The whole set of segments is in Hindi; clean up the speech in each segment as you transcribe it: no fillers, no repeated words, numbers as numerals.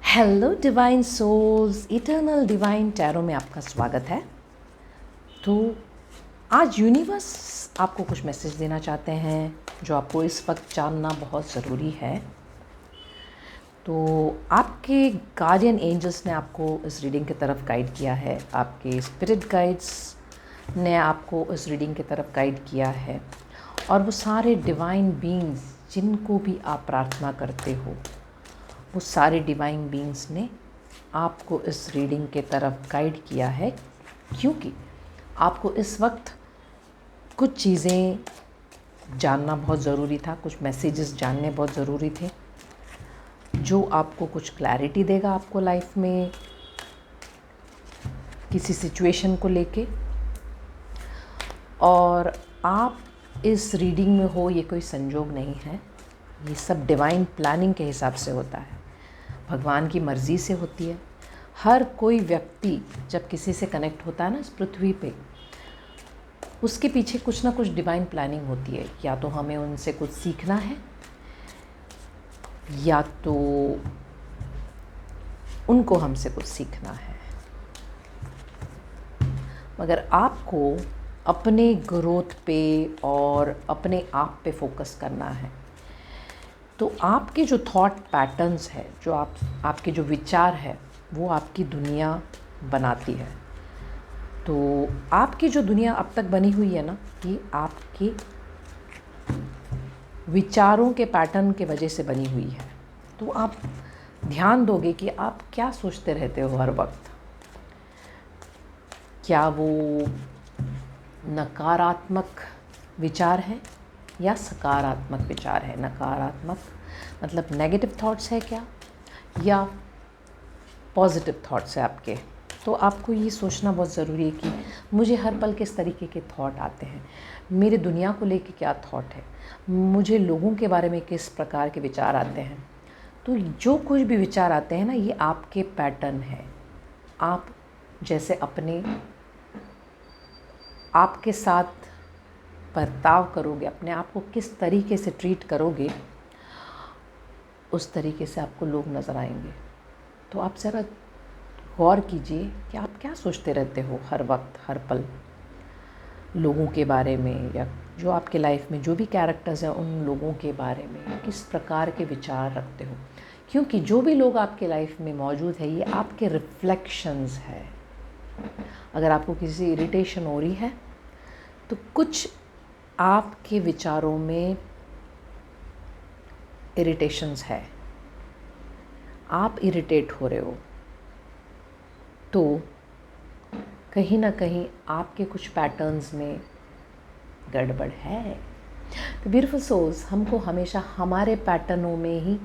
Hello divine souls, eternal divine tarot में आपका स्वागत है। तो आज यूनिवर्स आपको कुछ मैसेज देना चाहते हैं जो आपको इस वक्त जानना बहुत ज़रूरी है। तो आपके गार्डियन एंजल्स ने आपको इस रीडिंग की तरफ गाइड किया है, आपके स्पिरिट गाइड्स ने आपको इस रीडिंग की तरफ गाइड किया है, और वो सारे डिवाइन बीइंग्स जिनको भी आप प्रार्थना करते हो, वो सारे डिवाइन बीइंग्स ने आपको इस रीडिंग के तरफ गाइड किया है, क्योंकि आपको इस वक्त कुछ चीज़ें जानना बहुत ज़रूरी था, कुछ मैसेजेस जानने बहुत ज़रूरी थे जो आपको कुछ क्लैरिटी देगा आपको लाइफ में किसी सिचुएशन को लेके। और आप इस रीडिंग में हो, ये कोई संजोग नहीं है, ये सब डिवाइन प्लानिंग के हिसाब से होता है, भगवान की मर्ज़ी से होती है। हर कोई व्यक्ति जब किसी से कनेक्ट होता है ना इस पृथ्वी पे, उसके पीछे कुछ ना कुछ डिवाइन प्लानिंग होती है। या तो हमें उनसे कुछ सीखना है, या तो उनको हमसे कुछ सीखना है। मगर आपको अपने ग्रोथ पे और अपने आप पे फोकस करना है। तो आपके जो थॉट पैटर्न्स है, जो आपके जो विचार है, वो आपकी दुनिया बनाती है। तो आपकी जो दुनिया अब तक बनी हुई है ना, ये आपके विचारों के पैटर्न के वजह से बनी हुई है। तो आप ध्यान दोगे कि आप क्या सोचते रहते हो हर वक्त। क्या वो नकारात्मक विचार है या सकारात्मक विचार है? नकारात्मक मतलब नेगेटिव थॉट्स है क्या, या पॉजिटिव थॉट्स है आपके? तो आपको ये सोचना बहुत ज़रूरी है कि मुझे हर पल किस तरीके के थॉट आते हैं, मेरे दुनिया को लेके क्या थॉट है, मुझे लोगों के बारे में किस प्रकार के विचार आते हैं। तो जो कुछ भी विचार आते हैं ना, ये आपके पैटर्न है। आप जैसे अपने आपके साथ बर्ताव करोगे, अपने आप को किस तरीके से ट्रीट करोगे, उस तरीके से आपको लोग नज़र आएंगे। तो आप ज़रा गौर कीजिए कि आप क्या सोचते रहते हो हर वक्त, हर पल, लोगों के बारे में, या जो आपके लाइफ में जो भी कैरेक्टर्स हैं उन लोगों के बारे में किस प्रकार के विचार रखते हो। क्योंकि जो भी लोग आपके लाइफ में मौजूद है, ये आपके रिफ्लेक्शंस है। अगर आपको किसी इरिटेशन हो रही है, तो कुछ आपके विचारों में इरिटेशंस है, आप इरिटेट हो रहे हो, तो कहीं ना कहीं आपके कुछ पैटर्न्स में गड़बड़ है। तो ब्यूटीफुल सोल्स, हमको हमेशा हमारे पैटर्नों में ही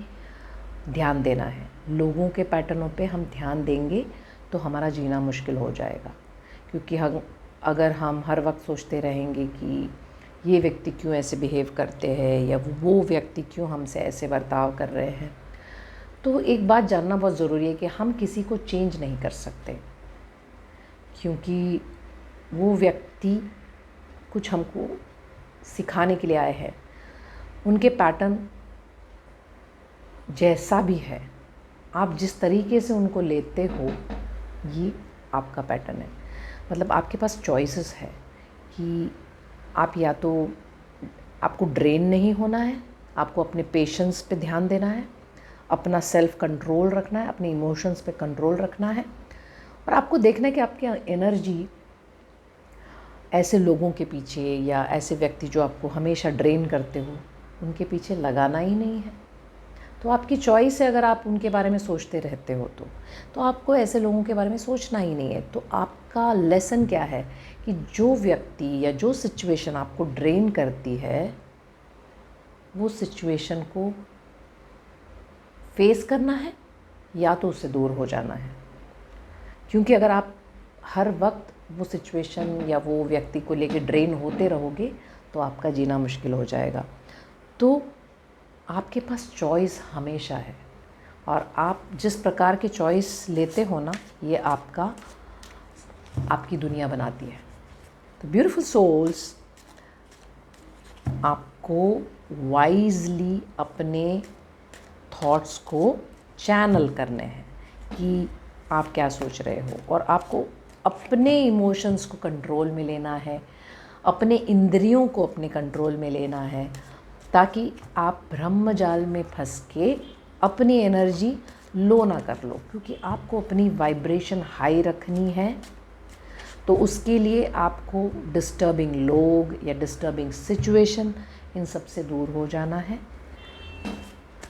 ध्यान देना है। लोगों के पैटर्नों पे हम ध्यान देंगे तो हमारा जीना मुश्किल हो जाएगा। क्योंकि अगर हम हर वक्त सोचते रहेंगे कि ये व्यक्ति क्यों ऐसे बिहेव करते हैं, या वो व्यक्ति क्यों हमसे ऐसे बर्ताव कर रहे हैं, तो एक बात जानना बहुत ज़रूरी है कि हम किसी को चेंज नहीं कर सकते। क्योंकि वो व्यक्ति कुछ हमको सिखाने के लिए आए हैं। उनके पैटर्न जैसा भी है, आप जिस तरीके से उनको लेते हो, ये आपका पैटर्न है। मतलब आपके पास चॉइसेस है कि आप या तो आपको ड्रेन नहीं होना है, आपको अपने पेशेंस पे ध्यान देना है, अपना सेल्फ कंट्रोल रखना है, अपने इमोशंस पे कंट्रोल रखना है, और आपको देखना है कि आपकी एनर्जी ऐसे लोगों के पीछे या ऐसे व्यक्ति जो आपको हमेशा ड्रेन करते हो, उनके पीछे लगाना ही नहीं है। तो आपकी चॉइस है। अगर आप उनके बारे में सोचते रहते हो तो आपको ऐसे लोगों के बारे में सोचना ही नहीं है। तो आपका लेसन क्या है कि जो व्यक्ति या जो सिचुएशन आपको ड्रेन करती है, वो सिचुएशन को फेस करना है या तो उससे दूर हो जाना है। क्योंकि अगर आप हर वक्त वो सिचुएशन या वो व्यक्ति को लेके ड्रेन होते रहोगे, तो आपका जीना मुश्किल हो जाएगा। तो आपके पास चॉइस हमेशा है, और आप जिस प्रकार के चॉइस लेते हो ना, ये आपकी दुनिया बनाती है। तो ब्यूटीफुल सोल्स, आपको वाइजली अपने थॉट्स को चैनल करने हैं कि आप क्या सोच रहे हो, और आपको अपने इमोशंस को कंट्रोल में लेना है, अपने इंद्रियों को अपने कंट्रोल में लेना है, ताकि आप ब्रह्म जाल में फंस के अपनी एनर्जी लो ना कर लो, क्योंकि आपको अपनी वाइब्रेशन हाई रखनी है। तो उसके लिए आपको डिस्टर्बिंग लोग या डिस्टर्बिंग सिचुएशन, इन सब से दूर हो जाना है।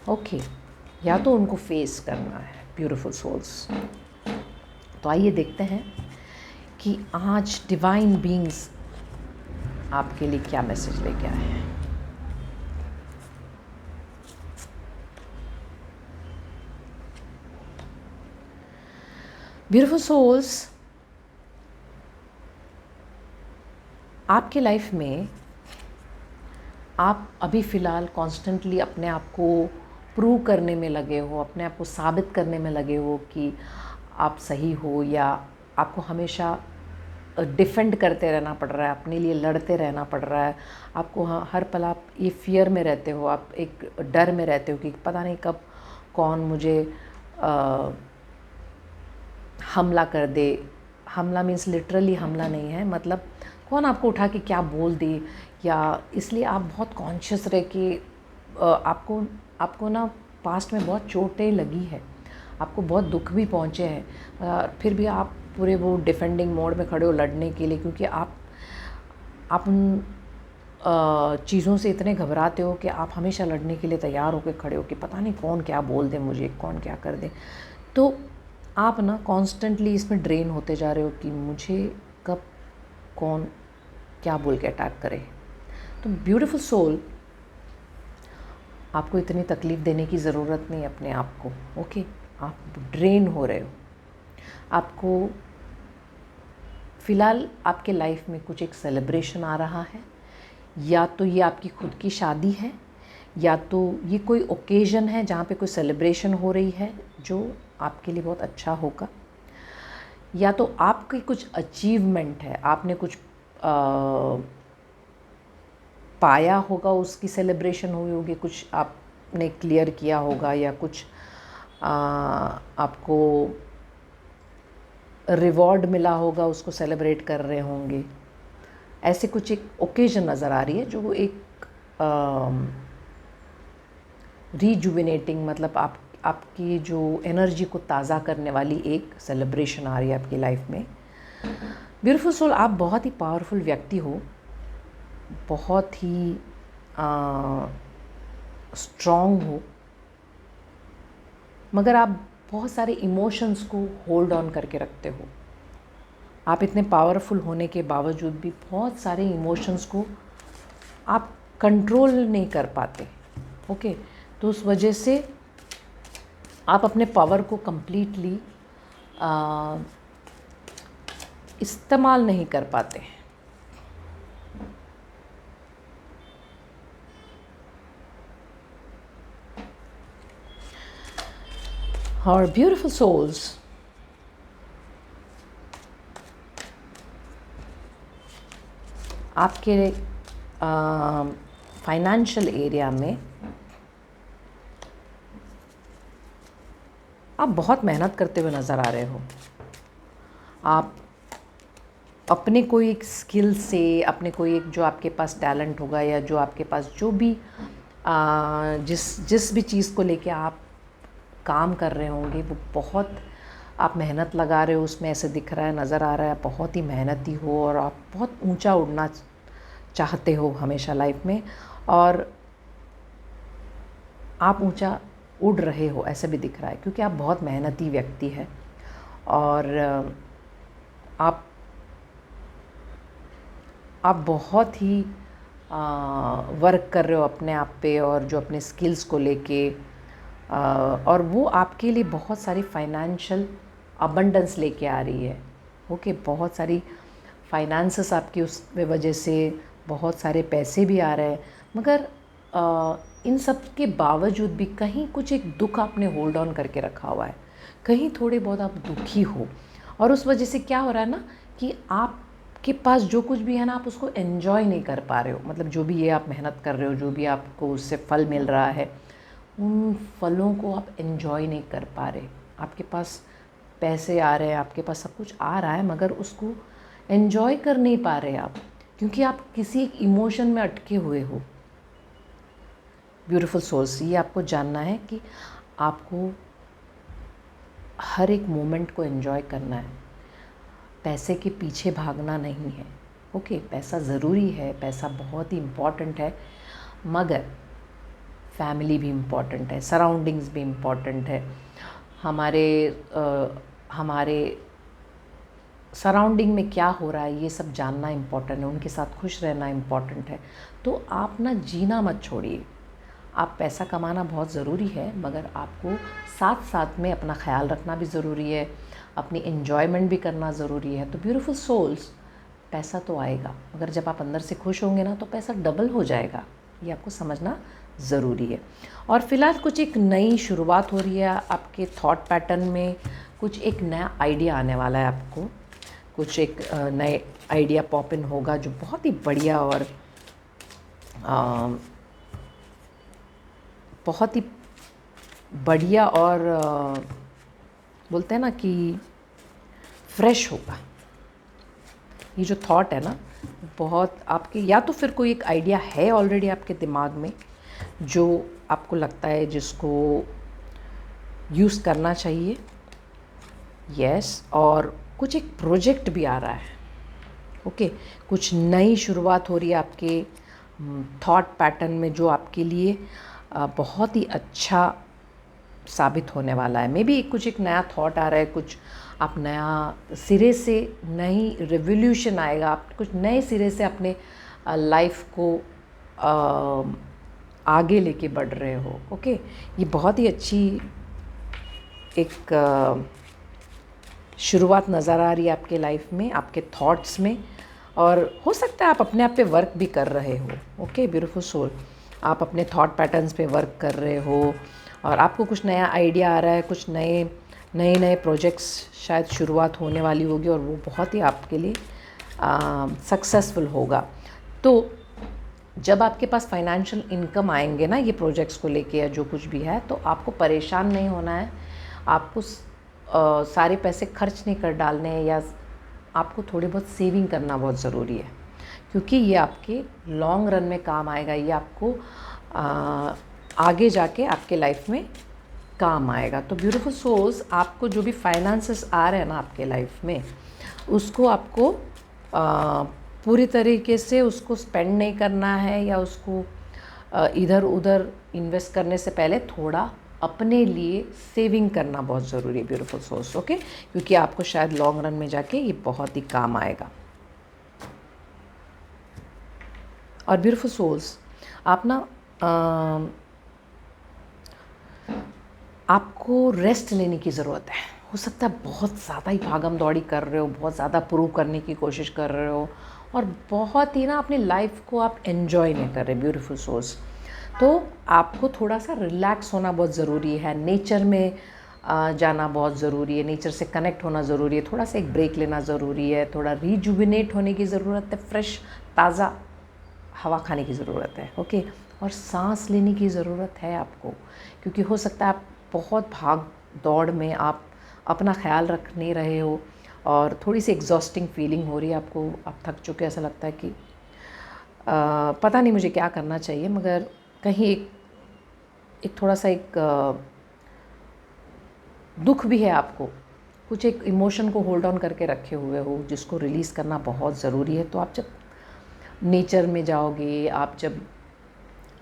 ओके, या तो उनको फेस करना है, ब्यूटीफुल सोल्स। तो आइए देखते हैं कि आज डिवाइन बीइंग्स आपके लिए क्या मैसेज लेके आए हैं। ब्यूटीफुल सोल्स, आपके लाइफ में आप अभी फ़िलहाल कॉन्स्टेंटली अपने आप को प्रूव करने में लगे हो, अपने आप को साबित करने में लगे हो कि आप सही हो, या आपको हमेशा डिफेंड करते रहना पड़ रहा है, अपने लिए लड़ते रहना पड़ रहा है। आपको हर पल आप ये फियर में रहते हो, आप एक डर में रहते हो कि पता नहीं कब कौन मुझे हमला कर दे। हमला मीन्स लिटरली हमला नहीं है, मतलब कौन आपको उठा के क्या बोल दे, या इसलिए आप बहुत कॉन्शियस रहे कि आपको ना पास्ट में बहुत चोटें लगी है, आपको बहुत दुख भी पहुँचे हैं, फिर भी आप पूरे वो डिफेंडिंग मोड में खड़े हो लड़ने के लिए, क्योंकि आप उन चीज़ों से इतने घबराते हो कि आप हमेशा लड़ने के लिए तैयार होकर खड़े हो कि पता नहीं कौन क्या बोल दे मुझे, कौन क्या कर दे। तो आप ना कॉन्स्टेंटली इसमें ड्रेन होते जा रहे हो कि मुझे कब कौन क्या बोल के अटैक करे। तो ब्यूटीफुल सोल, आपको इतनी तकलीफ़ देने की ज़रूरत नहीं अपने आप को। ओके, आप ड्रेन हो रहे हो। आपको फ़िलहाल आपके लाइफ में कुछ एक सेलिब्रेशन आ रहा है, या तो ये आपकी खुद की शादी है, या तो ये कोई ओकेज़न है जहाँ पे कोई सेलिब्रेशन हो रही है जो आपके लिए बहुत अच्छा होगा, या तो आपकी कुछ अचीवमेंट है, आपने कुछ पाया होगा, उसकी सेलिब्रेशन हुई होगी, कुछ आपने क्लियर किया होगा, या कुछ आपको रिवॉर्ड मिला होगा, उसको सेलिब्रेट कर रहे होंगे। ऐसे कुछ एक ओकेजन नज़र आ रही है जो एक रीजुविनेटिंग, मतलब आपकी जो एनर्जी को ताज़ा करने वाली एक सेलिब्रेशन आ रही है आपकी लाइफ में। ब्यूटीफुल सोल, आप बहुत ही पावरफुल व्यक्ति हो, बहुत ही स्ट्रॉन्ग हो, मगर आप बहुत सारे इमोशंस को होल्ड ऑन करके रखते हो। आप इतने पावरफुल होने के बावजूद भी बहुत सारे इमोशंस को आप कंट्रोल नहीं कर पाते। ओके, तो उस वजह से आप अपने पावर को कंप्लीटली इस्तेमाल नहीं कर पाते। और ब्यूटीफुल सोल्स, आपके फाइनेंशियल एरिया में आप बहुत मेहनत करते हुए नज़र आ रहे हो। आप अपने कोई एक स्किल से, अपने कोई एक जो आपके पास टैलेंट होगा, या जो आपके पास जो भी जिस भी चीज़ को लेके आप काम कर रहे होंगे, वो बहुत आप मेहनत लगा रहे हो उसमें, ऐसे दिख रहा है, नज़र आ रहा है, बहुत ही मेहनती हो, और आप बहुत ऊंचा उड़ना चाहते हो हमेशा लाइफ में, और आप ऊंचा उड़ रहे हो ऐसा भी दिख रहा है, क्योंकि आप बहुत मेहनती व्यक्ति है, और आप बहुत ही वर्क कर रहे हो अपने आप पे, और जो अपने स्किल्स को लेके, और वो आपके लिए बहुत सारी फाइनेंशियल अबंडेंस लेके आ रही है। ओके, बहुत सारी फाइनेंसेस आपकी उस वजह से बहुत सारे पैसे भी आ रहे हैं, मगर इन सब के बावजूद भी कहीं कुछ एक दुख आपने होल्ड ऑन करके रखा हुआ है, कहीं थोड़े बहुत आप दुखी हो, और उस वजह से क्या हो रहा है ना कि आपके पास जो कुछ भी है ना, आप उसको एंजॉय नहीं कर पा रहे हो। मतलब जो भी ये आप मेहनत कर रहे हो, जो भी आपको उससे फल मिल रहा है, उन फलों को आप एंजॉय नहीं कर पा रहे। आपके पास पैसे आ रहे हैं, आपके पास सब कुछ आ रहा है, मगर उसको एंजॉय कर नहीं पा रहे आप, क्योंकि आप किसी एक इमोशन में अटके हुए हो। ब्यूटीफुल सोल्स, ये आपको जानना है कि आपको हर एक मोमेंट को एंजॉय करना है, पैसे के पीछे भागना नहीं है। ओके, पैसा ज़रूरी है, पैसा बहुत ही इम्पॉर्टेंट है, मगर फैमिली भी इम्पॉर्टेंट है, सराउंडिंग्स भी इम्पॉर्टेंट है। हमारे सराउंडिंग में क्या हो रहा है ये सब जानना इम्पॉर्टेंट है, उनके साथ खुश रहना इम्पॉर्टेंट है। तो आप ना जीना मत छोड़िए। आप पैसा कमाना बहुत ज़रूरी है, मगर आपको साथ साथ में अपना ख्याल रखना भी ज़रूरी है, अपनी एन्जॉयमेंट भी करना ज़रूरी है। तो ब्यूटीफुल सोल्स, पैसा तो आएगा, मगर जब आप अंदर से खुश होंगे ना तो पैसा डबल हो जाएगा। ये आपको समझना ज़रूरी है। और फ़िलहाल कुछ एक नई शुरुआत हो रही है आपके थॉट पैटर्न में, कुछ एक नया आइडिया आने वाला है आपको, कुछ एक नए आइडिया पॉप इन होगा जो बहुत ही बढ़िया और बहुत ही बढ़िया और बोलते हैं ना कि फ्रेश होगा। ये जो थॉट है ना, बहुत आपके, या तो फिर कोई एक आइडिया है ऑलरेडी आपके दिमाग में जो आपको लगता है जिसको यूज़ करना चाहिए, यस, और कुछ एक प्रोजेक्ट भी आ रहा है। ओके, कुछ नई शुरुआत हो रही है आपके थॉट पैटर्न में जो आपके लिए बहुत ही अच्छा साबित होने वाला है। मे बी कुछ एक नया थॉट आ रहा है, कुछ आप नया सिरे से, नई रिवोल्यूशन आएगा, आप कुछ नए सिरे से अपने लाइफ को आगे लेके बढ़ रहे हो। ओके, ये बहुत ही अच्छी एक शुरुआत नज़र आ रही है आपके लाइफ में, आपके थॉट्स में, और हो सकता है आप अपने आप पे वर्क भी कर रहे हो। ओके ब्यूटीफुल सोल, आप अपने थॉट पैटर्न्स पे वर्क कर रहे हो और आपको कुछ नया आइडिया आ रहा है, कुछ नए प्रोजेक्ट्स शायद शुरुआत होने वाली होगी और वो बहुत ही आपके लिए सक्सेसफुल होगा। तो जब आपके पास फाइनेंशियल इनकम आएंगे ना ये प्रोजेक्ट्स को लेके या जो कुछ भी है, तो आपको परेशान नहीं होना है, आपको सारे पैसे खर्च नहीं कर डालने हैं, या आपको थोड़ी बहुत सेविंग करना बहुत ज़रूरी है, क्योंकि ये आपके लॉन्ग रन में काम आएगा। ये आपको आगे जाके आपके लाइफ में काम आएगा। तो ब्यूटीफुल सोल्स, आपको जो भी फाइनेंसेस आ रहे हैं ना आपके लाइफ में, उसको आपको पूरी तरीके से उसको स्पेंड नहीं करना है या उसको इधर उधर इन्वेस्ट करने से पहले थोड़ा अपने लिए सेविंग करना बहुत ज़रूरी है ब्यूटीफुल सोल्स। ओके, क्योंकि आपको शायद लॉन्ग रन में जाके ये बहुत ही काम आएगा। और ब्यूटीफुल सोल्स, आप ना आपको रेस्ट लेने की ज़रूरत है। हो सकता है बहुत ज़्यादा ही भागम दौड़ी कर रहे हो, बहुत ज़्यादा प्रूव करने की कोशिश कर रहे हो और बहुत ही ना अपनी लाइफ को आप एंजॉय नहीं कर रहे ब्यूटीफुल सोल्स। तो आपको थोड़ा सा रिलैक्स होना बहुत ज़रूरी है, नेचर में जाना बहुत ज़रूरी है, नेचर से कनेक्ट होना ज़रूरी है, थोड़ा सा एक ब्रेक लेना ज़रूरी है, थोड़ा रिजुविनेट होने की ज़रूरत है, फ्रेश ताज़ा हवा खाने की ज़रूरत है। ओके, और सांस लेने की ज़रूरत है आपको, क्योंकि हो सकता है आप बहुत भाग दौड़ में आप अपना ख्याल रख नहीं रहे हो और थोड़ी सी एग्जॉस्टिंग फीलिंग हो रही है आपको, आप थक चुके, ऐसा लगता है कि पता नहीं मुझे क्या करना चाहिए, मगर कहीं एक थोड़ा सा एक दुख भी है आपको, कुछ एक इमोशन को होल्ड ऑन करके रखे हुए हो जिसको रिलीज़ करना बहुत ज़रूरी है। तो आप जब नेचर में जाओगे, आप जब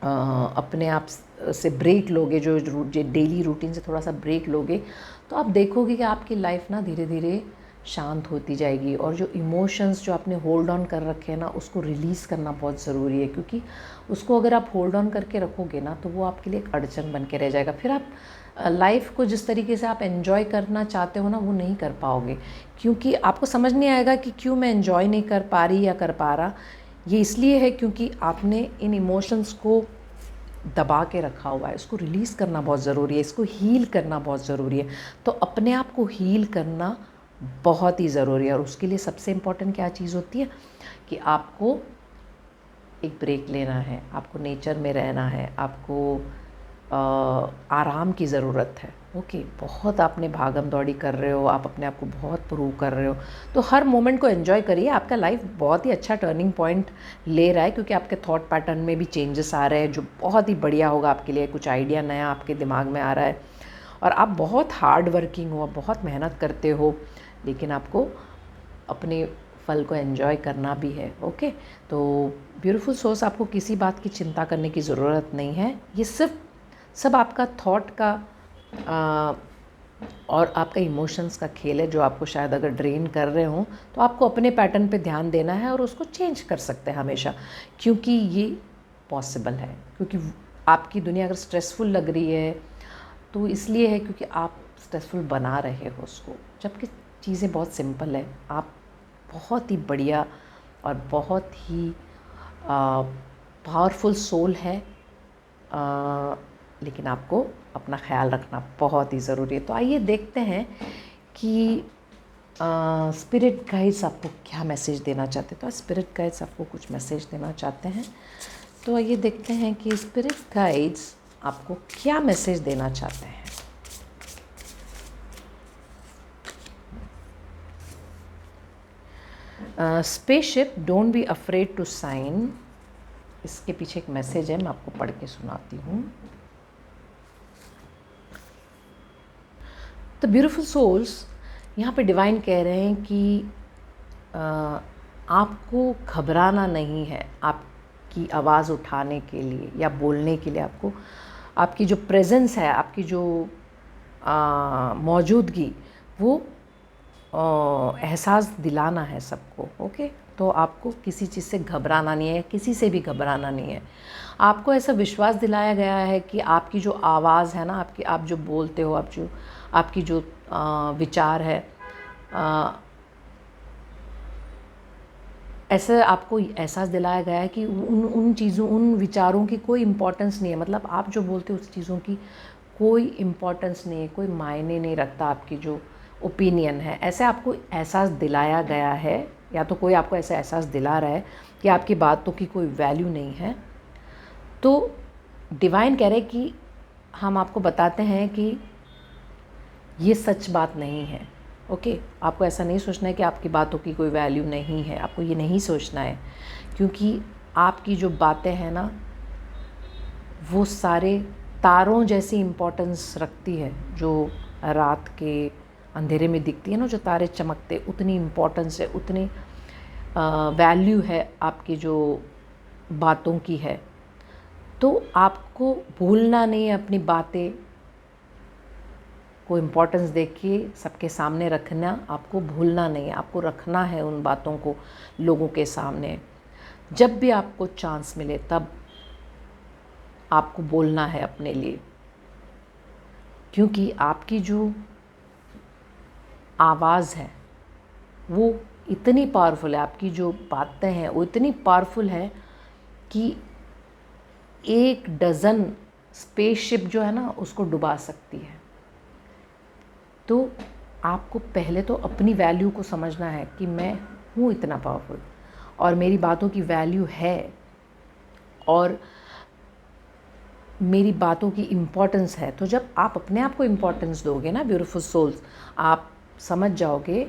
अपने आप से ब्रेक लोगे, जो डेली रूटीन से थोड़ा सा ब्रेक लोगे, तो आप देखोगे कि आपकी लाइफ ना धीरे धीरे शांत होती जाएगी और जो इमोशंस जो आपने होल्ड ऑन कर रखे हैं ना, उसको रिलीज़ करना बहुत ज़रूरी है, क्योंकि उसको अगर आप होल्ड ऑन करके रखोगे ना तो वो आपके लिए एक अड़चन बन के रह जाएगा। फिर आप लाइफ को जिस तरीके से आप एंजॉय करना चाहते हो ना, वो नहीं कर पाओगे, क्योंकि आपको समझ नहीं आएगा कि क्यों मैं एंजॉय नहीं कर पा रही या कर पा रहा। ये इसलिए है क्योंकि आपने इन इमोशंस को दबा के रखा हुआ है। इसको रिलीज़ करना बहुत ज़रूरी है, इसको हील करना बहुत ज़रूरी है। तो अपने आप को हील करना बहुत ही ज़रूरी है, और उसके लिए सबसे इम्पॉर्टेंट क्या चीज़ होती है कि आपको एक ब्रेक लेना है, आपको नेचर में रहना है, आपको आराम की ज़रूरत है। ओके, बहुत आपने भागम दौड़ी कर रहे हो, आप अपने आप को बहुत प्रूव कर रहे हो, तो हर मोमेंट को एंजॉय करिए। आपका लाइफ बहुत ही अच्छा टर्निंग पॉइंट ले रहा है, क्योंकि आपके थॉट पैटर्न में भी चेंजेस आ रहे हैं, जो बहुत ही बढ़िया होगा आपके लिए। कुछ आइडिया नया आपके दिमाग में आ रहा है, और आप बहुत हार्ड वर्किंग हो, बहुत मेहनत करते हो, लेकिन आपको अपने फल को एंजॉय करना भी है। ओके, तो ब्यूटीफुल सोर्स, आपको किसी बात की चिंता करने की ज़रूरत नहीं है। ये सब आपका थॉट का और आपका इमोशंस का खेल है, जो आपको शायद अगर ड्रेन कर रहे हों, तो आपको अपने पैटर्न पे ध्यान देना है और उसको चेंज कर सकते हैं हमेशा, क्योंकि ये पॉसिबल है। क्योंकि आपकी दुनिया अगर स्ट्रेसफुल लग रही है तो इसलिए है क्योंकि आप स्ट्रेसफुल बना रहे हो उसको, जबकि चीज़ें बहुत सिंपल है। आप बहुत ही बढ़िया और बहुत ही पावरफुल सोल है, लेकिन आपको अपना ख्याल रखना बहुत ही ज़रूरी है। तो आइए देखते हैं कि स्पिरिट गाइड्स आपको क्या मैसेज देना चाहते हैं। तो स्पिरिट गाइड्स आपको कुछ मैसेज देना चाहते हैं, तो आइए देखते हैं कि स्पिरिट गाइड्स आपको क्या मैसेज देना चाहते हैं। Spaceship, don't be afraid to sign. इसके पीछे एक मैसेज है, मैं आपको पढ़ के सुनाती हूँ। तो ब्यूटीफुल सोल्स, यहाँ पे डिवाइन कह रहे हैं कि आपको घबराना नहीं है आपकी आवाज़ उठाने के लिए या बोलने के लिए। आपको आपकी जो प्रेजेंस है, आपकी जो मौजूदगी, वो एहसास दिलाना है सबको। ओके, तो आपको किसी चीज़ से घबराना नहीं है, किसी से भी घबराना नहीं है। आपको ऐसा विश्वास दिलाया गया है कि आपकी जो आवाज़ है ना, आप जो बोलते हो, आपकी जो विचार है, ऐसे आपको एहसास दिलाया गया है कि उन विचारों की कोई इम्पोर्टेंस नहीं है। मतलब आप जो बोलते हो उस चीज़ों की कोई इम्पोर्टेंस नहीं है, कोई मायने नहीं रखता आपकी जो ओपिनियन है। ऐसे आपको एहसास दिलाया गया है, या तो कोई आपको ऐसा एहसास दिला रहा है कि आपकी बातों की कोई वैल्यू नहीं है। तो डिवाइन कह रहे कि हम आपको बताते हैं कि ये सच बात नहीं है। ओके, आपको ऐसा नहीं सोचना है कि आपकी बातों की कोई वैल्यू नहीं है, आपको ये नहीं सोचना है, क्योंकि आपकी जो बातें हैं ना, वो सारे तारों जैसी इम्पोर्टेंस रखती है। जो रात के अंधेरे में दिखती है ना, जो तारे चमकते, उतनी इम्पोर्टेंस है, उतनी वैल्यू है आपकी जो बातों की है। तो आपको भूलना नहीं है अपनी बातें को इम्पोर्टेंस दे के सबके सामने रखना, आपको भूलना नहीं है। आपको रखना है उन बातों को लोगों के सामने। जब भी आपको चांस मिले तब आपको बोलना है अपने लिए, क्योंकि आपकी जो आवाज़ है वो इतनी पावरफुल है, आपकी जो बातें हैं वो इतनी पावरफुल है कि 1 डज़न स्पेसशिप जो है ना, उसको डुबा सकती है। तो आपको पहले तो अपनी वैल्यू को समझना है कि मैं हूँ इतना पावरफुल और मेरी बातों की वैल्यू है, और मेरी बातों की इम्पोर्टेंस है। तो जब आप अपने आप को इम्पोर्टेंस दोगे ना ब्यूटीफुल सोल्स, आप समझ जाओगे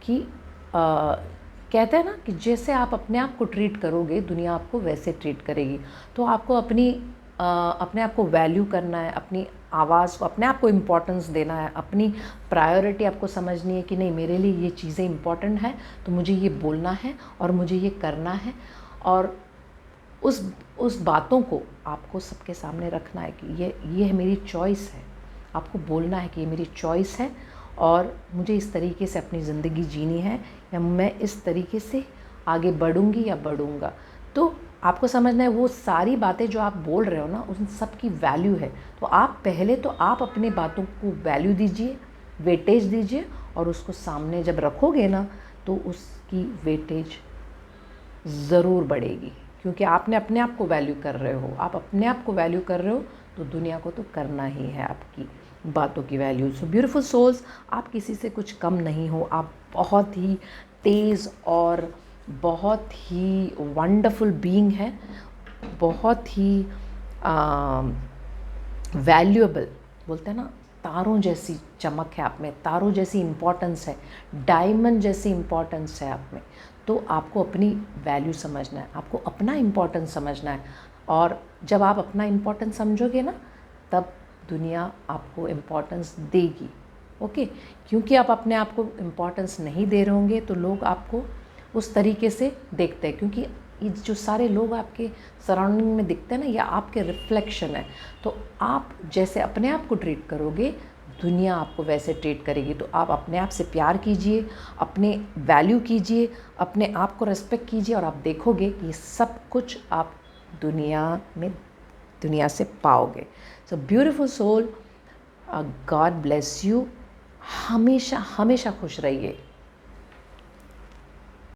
कि कहते हैं ना कि जैसे आप अपने आप को ट्रीट करोगे, दुनिया आपको वैसे ट्रीट करेगी। तो आपको अपने आप को वैल्यू करना है, अपनी आवाज़ को, अपने आप को इम्पोर्टेंस देना है, अपनी प्रायोरिटी आपको समझनी है कि नहीं, मेरे लिए ये चीज़ें इम्पोर्टेंट है, तो मुझे ये बोलना है और मुझे ये करना है। और उस बातों को आपको सबके सामने रखना है कि ये है मेरी चॉइस है। आपको बोलना है कि ये मेरी चॉइस है और मुझे इस तरीके से अपनी ज़िंदगी जीनी है, या मैं इस तरीके से आगे बढ़ूँगी या बढ़ूँगा। तो आपको समझना है वो सारी बातें जो आप बोल रहे हो ना, उन सब की वैल्यू है। तो आप पहले तो आप अपनी बातों को वैल्यू दीजिए, वेटेज दीजिए, और उसको सामने जब रखोगे ना, तो उसकी वेटेज ज़रूर बढ़ेगी, क्योंकि आपने अपने आप को वैल्यू कर रहे हो। आप अपने आप को वैल्यू कर रहे हो तो दुनिया को तो करना ही है आपकी बातों की वैल्यू। सो ब्यूटीफुल सोल्स, आप किसी से कुछ कम नहीं हो। आप बहुत ही तेज़ और बहुत ही वंडरफुल बीइंग है, बहुत ही वैल्यूएबल, बोलते हैं ना, तारों जैसी चमक है आप में, तारों जैसी इम्पोर्टेंस है, डायमंड जैसी इम्पोर्टेंस है आप में। तो आपको अपनी वैल्यू समझना है, आपको अपना इम्पोर्टेंस समझना है। और जब आप अपना इम्पोर्टेंस समझोगे ना, तब दुनिया आपको इम्पोर्टेंस देगी। ओके, क्योंकि आप अपने आप को इम्पोर्टेंस नहीं दे रहे होंगे तो लोग आपको उस तरीके से देखते हैं, क्योंकि ये जो सारे लोग आपके सराउंडिंग में दिखते हैं ना, या आपके रिफ्लेक्शन है। तो आप जैसे अपने आप को ट्रीट करोगे, दुनिया आपको वैसे ट्रीट करेगी। तो आप अपने आप से प्यार कीजिए, अपने वैल्यू कीजिए, अपने आप को रेस्पेक्ट कीजिए, और आप देखोगे कि ये सब कुछ आप दुनिया से पाओगे। So beautiful soul, God bless you. हमेशा हमेशा खुश रहिए।